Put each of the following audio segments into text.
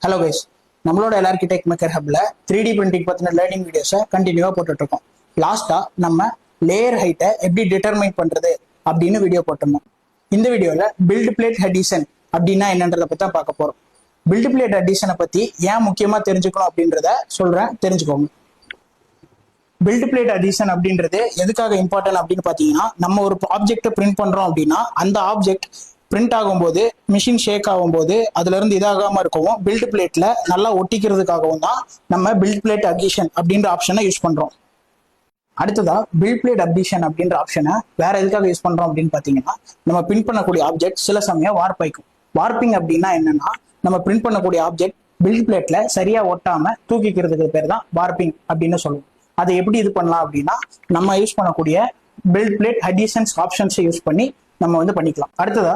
Hello guys, நம்மளோட எல்ஆர்கி tech maker ஹப்ல 3D printing பத்தின learning வீடியோஸை கண்டினியூவா போட்டுட்டு இருக்கோம். லாஸ்டா நம்ம லேயர் ஹைட்டை எப்படி டிட்டர்மைன் பண்றது அப்படின்னு வீடியோ போட்டிருந்தோம். இந்த வீடியோல பில்ட் பிளேட் அடிஷன் அப்படின்னா என்னன்றதை பத்தி தான் பார்க்க போறோம். பில்ட் பிளேட் அடிஷனை பத்தி ஏன் முக்கியமா தெரிஞ்சுக்கணும் அப்படின்றத சொல்றேன், தெரிஞ்சுக்கோங்க. பில்ட் பிளேட் அடிஷன் அப்படின்றது எதுக்காக இம்பார்ட்டன்ட் அப்படின்னு பாத்தீங்கன்னா, நம்ம ஒரு ஆப்ஜெக்ட்டை பிரிண்ட் பண்றோம் அப்படின்னா அந்த ஆப்ஜெக்ட் பிரிண்ட் ஆகும்போது மிஷின் ஷேக் ஆகும்போது அதுல இருந்து இதாகாம இருக்கவும் பில்ட் பிளேட்ல நல்லா ஒட்டிக்கிறதுக்காகவும் தான் நம்ம பில்ட் பிளேட் அடிஷன் அப்படின்ற ஆப்ஷனை யூஸ் பண்றோம். அடுத்ததா பில்ட் பிளேட் அடிஷன் அப்படின்ற ஆப்ஷனை வேற எதுக்காக யூஸ் பண்றோம் அப்படின்னு பாத்தீங்கன்னா, நம்ம பிரிண்ட் பண்ணக்கூடிய ஆப்ஜெக்ட் சில சமயம் வார்ப் ஆயிக்கும். வார்ப்பிங் அப்படின்னா என்னன்னா, நம்ம பிரிண்ட் பண்ணக்கூடிய ஆப்ஜெக்ட் பில்ட் பிளேட்ல சரியா ஒட்டாம தூக்கிக்கிறதுக்கு பேர் தான் வார்ப்பிங் அப்படின்னு சொல்லுவோம். அதை எப்படி இது பண்ணலாம் அப்படின்னா, நம்ம யூஸ் பண்ணக்கூடிய பில்ட் பிளேட் அடிஷன்ஸ் ஆப்ஷன்ஸை யூஸ் பண்ணி நம்ம பண்ணிக்கலாம். அடுத்ததா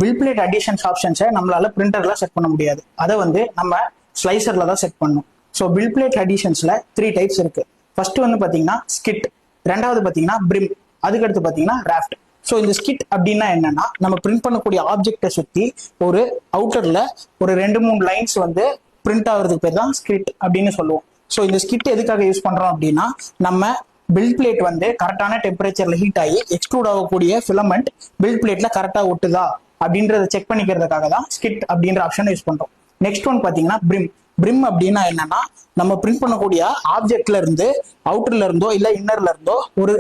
பில்ட் பிளேட் அடிஷன்ஸ் ஆப்ஷன்ஸை நம்மளால பிரிண்டர்ல செட் பண்ண முடியாது. அதை நம்ம ஸ்லைசர்ல தான் செட் பண்ணணும். ஸோ பில்ட் பிளேட் அடிஷன்ஸ்ல 3 டைப்ஸ் இருக்கு. ஃபர்ஸ்ட் பாத்தீங்கன்னா ஸ்கிட், ரெண்டாவது பாத்தீங்கன்னா பிரிம், அதுக்கடுத்து பாத்தீங்கன்னா ராஃப்ட். ஸோ இந்த ஸ்கிட் அப்படின்னா என்னன்னா, நம்ம பிரிண்ட் பண்ணக்கூடிய ஆப்ஜெக்டை சுத்தி ஒரு அவுட்டர்ல ஒரு 2-3 லைன்ஸ் பிரிண்ட் ஆகுறதுக்கு பேர் தான் ஸ்கிட் அப்படின்னு சொல்லுவோம். ஸோ இந்த ஸ்கிட் எதுக்காக யூஸ் பண்றோம் அப்படின்னா, நம்ம பில்ட் பிளேட் கரெக்டான டெம்பரேச்சர்ல ஹீட் ஆகி எக்ஸ்ட்ரூட் ஆகக்கூடிய ஃபிலமெண்ட் பில்ட் பிளேட்ல கரெக்டா ஒட்டுதா அப்படின்றத செக் பண்ணிக்கிறதுக்காக தான் ஸ்கிட் அப்படின்ற ஆப்ஷன் யூஸ் பண்றோம். நெக்ஸ்ட் பாத்தீங்கன்னா பிரிம். பிரிம் அப்படின்னா என்னன்னா, நம்ம பிரிண்ட் பண்ணக்கூடிய ஆப்ஜெக்ட்ல இருந்து அவுட்டர்ல இருந்தோ இல்ல இன்னர்ல இருந்தோ ஒரு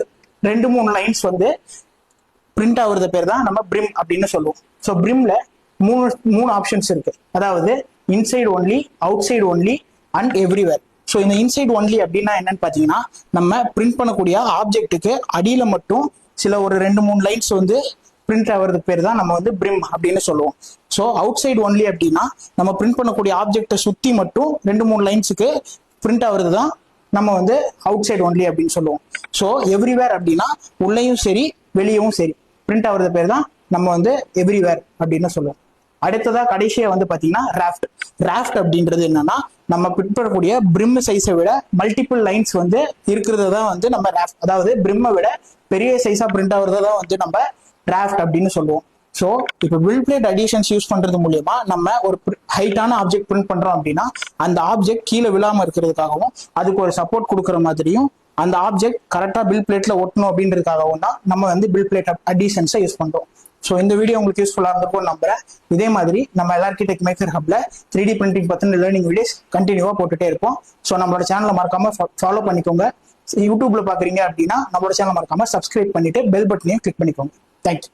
2-3 லைன்ஸ் பிரிண்ட் ஆகுறது பேர் தான் நம்ம பிரிம் அப்படின்னு சொல்லுவோம். ஸோ பிரிம்ல மூணு ஆப்ஷன்ஸ் இருக்கு. அதாவது inside only, out side only and everywhere. So இந்த இன்சைட் ஒன்லி அப்படின்னா என்னன்னு பாத்தீங்கன்னா, நம்ம பிரிண்ட் பண்ணக்கூடிய ஆப்ஜெக்ட்டுக்கு அடியில மட்டும் சில ஒரு 2-3 லைன்ஸ் பிரிண்ட் ஆகிறதுக்கு பேர் தான் நம்ம பிரிம் அப்படின்னு சொல்லுவோம். ஸோ அவுட் சைடு ஒன்லி அப்படின்னா, நம்ம பிரிண்ட் பண்ணக்கூடிய ஆப்ஜெக்டை சுத்தி மட்டும் 2-3 லைன்ஸுக்கு பிரிண்ட் ஆகுறது தான் நம்ம அவுட் சைடு ஒன்லி அப்படின்னு சொல்லுவோம். ஸோ எவ்ரிவேர் அப்படின்னா உள்ளேயும் சரி வெளியவும் சரி பிரிண்ட் ஆகுறது பேர் தான் நம்ம எவ்ரிவேர் அப்படின்னு சொல்லுவோம். அடுத்ததா கடைசியா பாத்தீங்கன்னா ராஃப்ட். ராஃப்ட் அப்படின்றது என்னன்னா, நம்ம பிரிண்ட் பண்ணக்கூடிய பிரிம் சைஸை விட மல்டிபிள் லைன்ஸ் இருக்கிறது தான் நம்ம ராஃப்ட். அதாவது பிரிம்மை விட பெரிய சைஸா பிரிண்ட் ஆகுறத தான் நம்ம ராஃப்ட் அப்படின்னு சொல்லுவோம். ஸோ இப்போ பில்ட் பிளேட் அடிஷன்ஸ் யூஸ் பண்றது மூலியமா நம்ம ஒரு ஹைட்டான ஆப்ஜெக்ட் பிரிண்ட் பண்றோம் அப்படின்னா, அந்த ஆப்ஜெக்ட் கீழே விழாம இருக்கிறதுக்காகவும் அதுக்கு ஒரு சப்போர்ட் கொடுக்குற மாதிரியும் அந்த ஆப்ஜெக்ட் கரெக்டா பில்ட் பிளேட்ல ஒட்டணும் அப்படின்றதுக்காகவும் தான் நம்ம பில்ட் பிளேட் அடிஷன்ஸை யூஸ் பண்றோம். ஸோ இந்த வீடியோ உங்களுக்கு யூஸ்ஃபுல்லா இருந்திருக்கும் நம்புறேன். இதே மாதிரி நம்ம எல்ஆர்கி டெக் மேக்கர் ஹப்ல 3D பிரிண்டிங் பத்தின லேர்னிங் வீடியோஸ் கண்டினியூவா போட்டுட்டே இருப்போம். ஸோ நம்மளோட சேனலை மறக்காம ஃபாலோ பண்ணிக்கோங்க. யூடியூப்ல பாக்குறீங்க அப்படின்னா நம்மளோட சேனல் மறக்காம சப்ஸ்கிரைப் பண்ணிட்டு பெல் பட்டனையும் கிளிக் பண்ணிக்கோங்க. தேங்க்யூ.